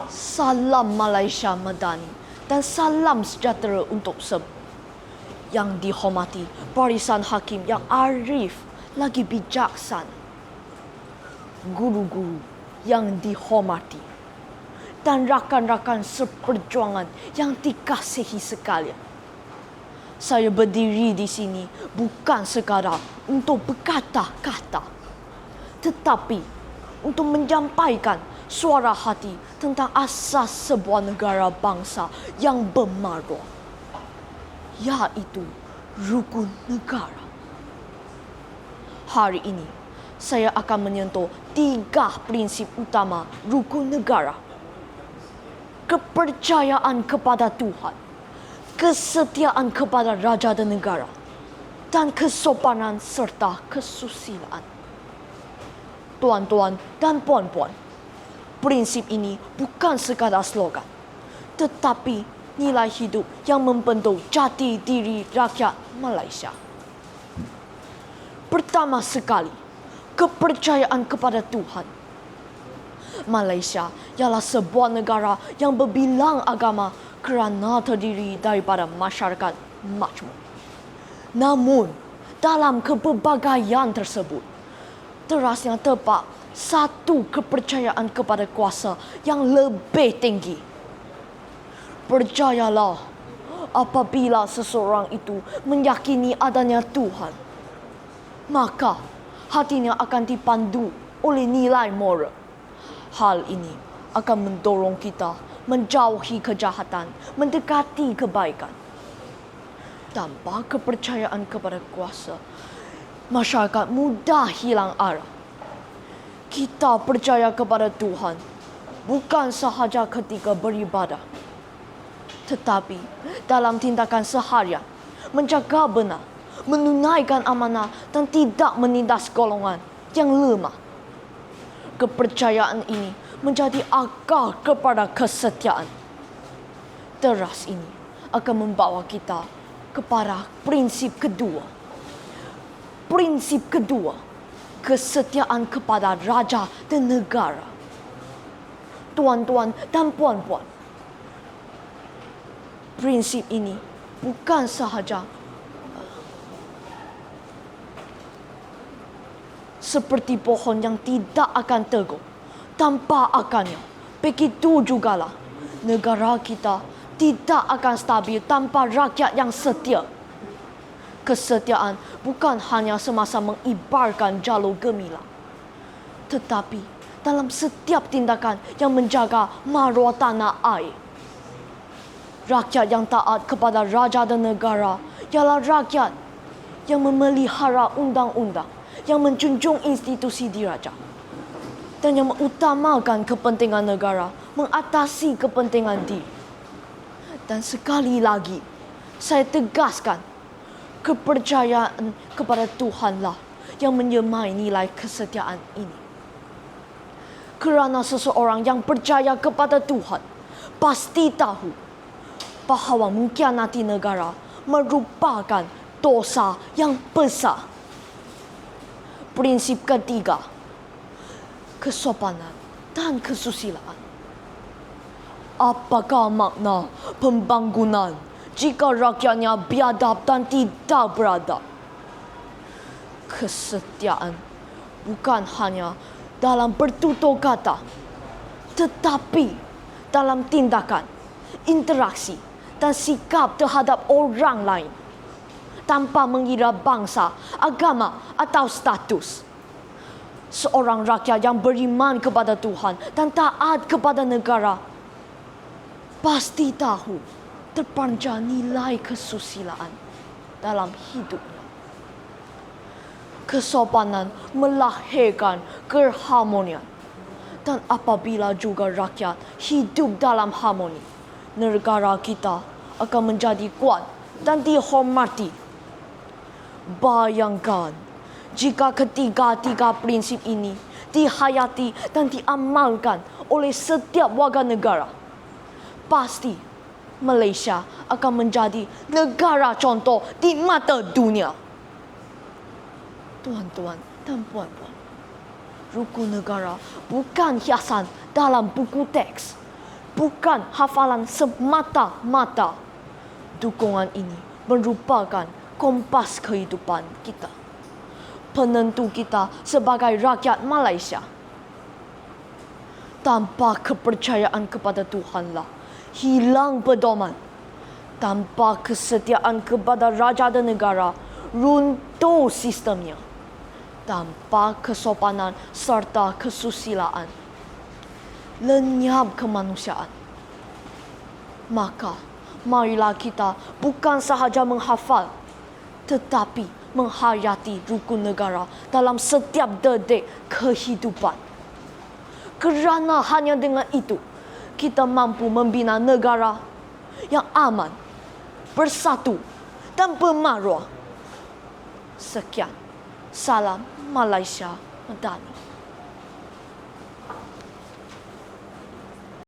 Salam Malaysia Madani dan salam sejahtera untuk semua. Yang dihormati barisan hakim yang arif lagi bijaksana. Guru-guru yang dihormati dan rakan-rakan seperjuangan yang dikasihi sekalian. Saya berdiri di sini bukan sekadar untuk berkata-kata, tetapi untuk menyampaikan suara hati tentang asas sebuah negara bangsa yang bermaruah, iaitu rukun negara. Hari ini, saya akan menyentuh 3 prinsip utama rukun negara. Kepercayaan kepada Tuhan, kesetiaan kepada raja dan negara, dan kesopanan serta kesusilaan. Tuan-tuan dan puan-puan, prinsip ini bukan sekadar slogan, tetapi nilai hidup yang membentuk jati diri rakyat Malaysia. Pertama sekali, kepercayaan kepada Tuhan. Malaysia ialah sebuah negara yang berbilang agama kerana terdiri daripada masyarakat majmuk. Namun, dalam kepelbagaian tersebut, terasnya terdapat satu kepercayaan kepada kuasa yang lebih tinggi. Percayalah, apabila seseorang itu meyakini adanya Tuhan, maka hatinya akan dipandu oleh nilai moral. Hal ini akan mendorong kita menjauhi kejahatan, mendekati kebaikan. Tanpa kepercayaan kepada kuasa, masyarakat mudah hilang arah. Kita percaya kepada Tuhan bukan sahaja ketika beribadah, tetapi dalam tindakan seharian, menjaga benar, menunaikan amanah dan tidak menindas golongan yang lemah. Kepercayaan ini menjadi akar kepada kesetiaan. Teras ini akan membawa kita kepada prinsip kedua. Prinsip kedua, kesetiaan kepada raja dan negara. Tuan-tuan dan puan-puan, prinsip ini bukan sahaja seperti pohon yang tidak akan teguh tanpa akarnya. Begitu jugalah negara kita tidak akan stabil tanpa rakyat yang setia. Kesetiaan bukan hanya semasa mengibarkan jalur gemilang, tetapi dalam setiap tindakan yang menjaga maruah tanah air. Rakyat yang taat kepada raja dan negara ialah rakyat yang memelihara undang-undang, yang menjunjung institusi diraja, dan yang mengutamakan kepentingan negara mengatasi kepentingan diri. Dan sekali lagi, saya tegaskan, kepercayaan kepada Tuhanlah yang menyemai nilai kesetiaan ini. Kerana seseorang yang percaya kepada Tuhan pasti tahu bahawa mengkhianati negara merupakan dosa yang besar. Prinsip ketiga, kesopanan dan kesusilaan. Apakah makna pembangunan jika rakyatnya biadab dan tidak beradab? Kesetiaan bukan hanya dalam bertutur kata, tetapi dalam tindakan, interaksi dan sikap terhadap orang lain, tanpa mengira bangsa, agama atau status. Seorang rakyat yang beriman kepada Tuhan dan taat kepada negara pasti tahu terpancar nilai kesusilaan dalam hidupnya. Kesopanan melahirkan keharmonian, dan apabila juga rakyat hidup dalam harmoni, negara kita akan menjadi kuat dan dihormati. Bayangkan jika ketiga-tiga prinsip ini dihayati dan diamalkan oleh setiap warga negara, pasti Malaysia akan menjadi negara contoh di mata dunia. Tuan-tuan dan puan-puan, rukun negara bukan hiasan dalam buku teks, bukan hafalan semata-mata. Dukungan ini merupakan kompas kehidupan kita, penentu kita sebagai rakyat Malaysia. Tanpa kepercayaan kepada Tuhanlah hilang pedoman. Tanpa kesetiaan kepada raja dan negara, runtuh sistemnya. Tanpa kesopanan serta kesusilaan, lenyap kemanusiaan. Maka, marilah kita bukan sahaja menghafal, tetapi menghayati rukun negara dalam setiap detik kehidupan. Kerana hanya dengan itu, kita mampu membina negara yang aman, bersatu dan bermaruah. Sekian, salam Malaysia Madani.